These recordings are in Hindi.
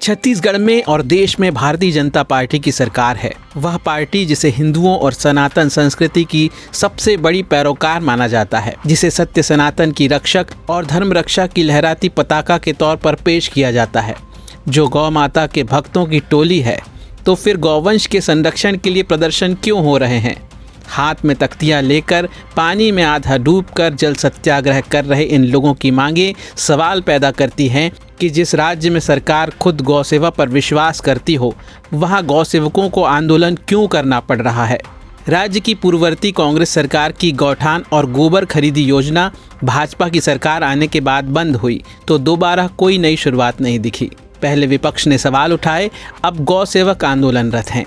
छत्तीसगढ़ में और देश में भारतीय जनता पार्टी की सरकार है। वह पार्टी जिसे हिंदुओं और सनातन संस्कृति की सबसे बड़ी पैरोकार माना जाता है, जिसे सत्य सनातन की रक्षक और धर्म रक्षा की लहराती पताका के तौर पर पेश किया जाता है, जो गौ माता के भक्तों की टोली है। तो फिर गौवंश के संरक्षण के लिए प्रदर्शन क्यों हो रहे हैं? हाथ में तख्तियां लेकर पानी में आधा डूबकर जल सत्याग्रह कर रहे इन लोगों की मांगे सवाल पैदा करती हैं कि जिस राज्य में सरकार खुद गौ सेवा पर विश्वास करती हो, वहां गौ सेवकों को आंदोलन क्यों करना पड़ रहा है। राज्य की पूर्ववर्ती कांग्रेस सरकार की गौठान और गोबर खरीदी योजना भाजपा की सरकार आने के बाद बंद हुई तो दोबारा कोई नई शुरुआत नहीं दिखी। पहले विपक्ष ने सवाल उठाए, अब गौ सेवक आंदोलनरत हैं।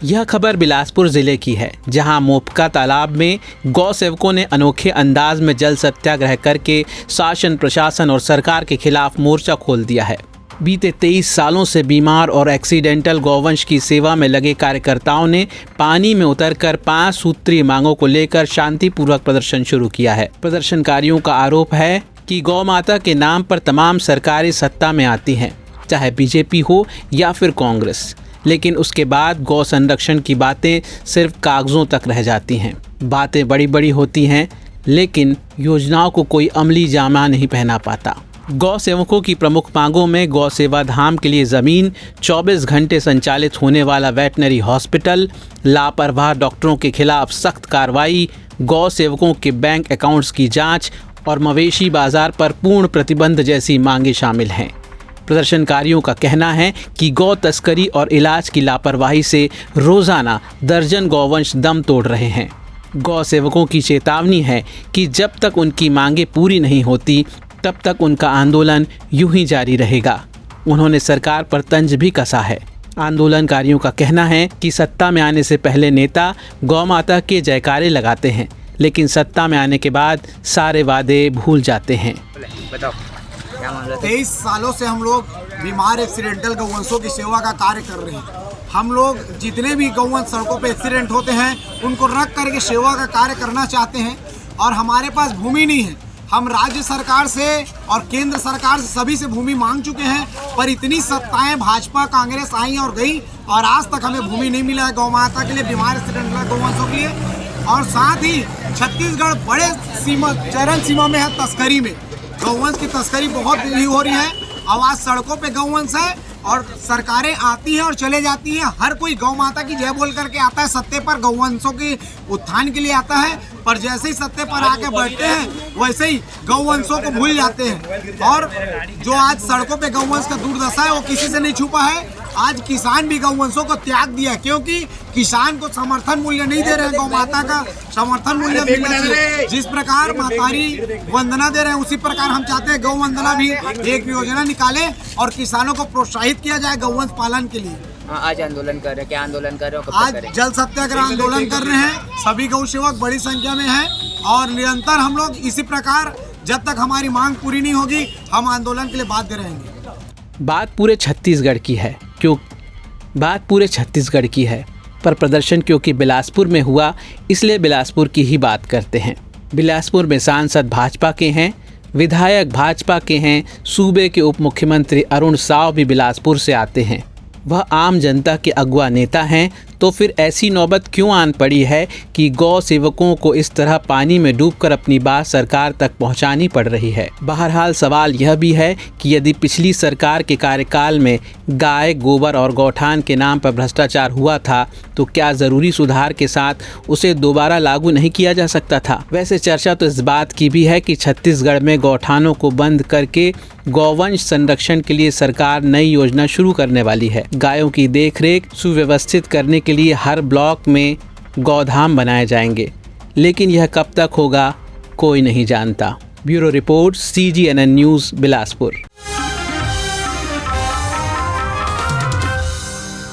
यह खबर बिलासपुर जिले की है, जहां मोपका तालाब में गौ सेवकों ने अनोखे अंदाज में जल सत्याग्रह करके शासन प्रशासन और सरकार के खिलाफ मोर्चा खोल दिया है। बीते 23 सालों से बीमार और एक्सीडेंटल गौवंश की सेवा में लगे कार्यकर्ताओं ने पानी में उतरकर 5 सूत्रीय मांगों को लेकर शांतिपूर्वक प्रदर्शन शुरू किया है। प्रदर्शनकारियों का आरोप है कि गौ माता के नाम पर तमाम सरकारें सत्ता में आती हैं, चाहे बीजेपी हो या फिर कांग्रेस, लेकिन उसके बाद गौ संरक्षण की बातें सिर्फ कागजों तक रह जाती हैं। बातें बड़ी बड़ी होती हैं, लेकिन योजनाओं को कोई अमली जामा नहीं पहना पाता। गौ सेवकों की प्रमुख मांगों में गौ सेवा धाम के लिए ज़मीन, 24 घंटे संचालित होने वाला वेटनरी हॉस्पिटल, लापरवाह डॉक्टरों के खिलाफ सख्त कार्रवाई, गौ सेवकों के बैंक अकाउंट्स की जाँच और मवेशी बाजार पर पूर्ण प्रतिबंध जैसी मांगें शामिल हैं। प्रदर्शनकारियों का कहना है कि गौ तस्करी और इलाज की लापरवाही से रोजाना दर्जन गौवंश दम तोड़ रहे हैं। गौ सेवकों की चेतावनी है कि जब तक उनकी मांगें पूरी नहीं होती, तब तक उनका आंदोलन यूं ही जारी रहेगा। उन्होंने सरकार पर तंज भी कसा है। आंदोलनकारियों का कहना है कि सत्ता में आने से पहले नेता गौ माता के जयकारे लगाते हैं, लेकिन सत्ता में आने के बाद सारे वादे भूल जाते हैं। बताओ। 23 सालों से हम लोग बीमार एक्सीडेंटल गौवंशों की सेवा का कार्य कर रहे हैं। हम लोग जितने भी गौवंश सड़कों पे एक्सीडेंट होते हैं, उनको रख करके सेवा का कार्य करना चाहते हैं, और हमारे पास भूमि नहीं है। हम राज्य सरकार से और केंद्र सरकार से सभी से भूमि मांग चुके हैं, पर इतनी सत्ताएं भाजपा कांग्रेस आई और गई, और आज तक हमें भूमि नहीं मिला है गौ माता के लिए, बीमार एक्सीडेंटल गौवंशों के लिए। और साथ ही छत्तीसगढ़ बड़े चरम सीमा में है तस्करी में। गौवंश की तस्करी बहुत हो रही है। आवाज सड़कों पे गौवंश है और सरकारें आती हैं और चले जाती हैं। हर कोई गौ माता की जय बोल करके आता है, सत्ते पर गौवंशों के उत्थान के लिए आता है, पर जैसे ही सत्ते पर आके बैठते हैं, वैसे ही गौवंशों को भूल जाते हैं। और जो आज सड़कों पे गौवंश का दुर्दशा है, वो किसी से नहीं छुपा है। आज किसान भी गौवंशों को त्याग दिया, क्योंकि किसान को समर्थन मूल्य नहीं दे रहे हैं। गौ माता का समर्थन मूल्य मिलना चाहिए। जिस प्रकार मातारी वंदना दे रहे हैं, उसी प्रकार हम चाहते हैं गौ वंदना भी एक योजना निकाले और किसानों को प्रोत्साहित किया जाए गौवंश पालन के लिए। आज आंदोलन कर रहे हैं, क्या आंदोलन कर रहे हो? आज जल सत्याग्रह आंदोलन कर रहे हैं। सभी गौ सेवक बड़ी संख्या में हैं, और निरंतर हम लोग इसी प्रकार जब तक हमारी मांग पूरी नहीं होगी, हम आंदोलन के लिए बाध्य रहेंगे। बात पूरे छत्तीसगढ़ की है, पर प्रदर्शन क्योंकि बिलासपुर में हुआ, इसलिए बिलासपुर की ही बात करते हैं। बिलासपुर में सांसद भाजपा के हैं, विधायक भाजपा के हैं, सूबे के उप मुख्यमंत्री अरुण साव भी बिलासपुर से आते हैं। वह आम जनता के अगुआ नेता हैं, तो फिर ऐसी नौबत क्यों आन पड़ी है कि गौ सेवकों को इस तरह पानी में डूबकर अपनी बात सरकार तक पहुंचानी पड़ रही है। बहरहाल सवाल यह भी है कि यदि पिछली सरकार के कार्यकाल में गाय, गोबर और गौठान के नाम पर भ्रष्टाचार हुआ था, तो क्या ज़रूरी सुधार के साथ उसे दोबारा लागू नहीं किया जा सकता था? वैसे चर्चा तो इस बात की भी है कि छत्तीसगढ़ में गौठानों को बंद करके गौवंश संरक्षण के लिए सरकार नई योजना शुरू करने वाली है। गायों की देखरेख सुव्यवस्थित करने के लिए हर ब्लॉक में गौधाम बनाए जाएंगे, लेकिन यह कब तक होगा कोई नहीं जानता। Bureau report, CGNN news, Bilaspur.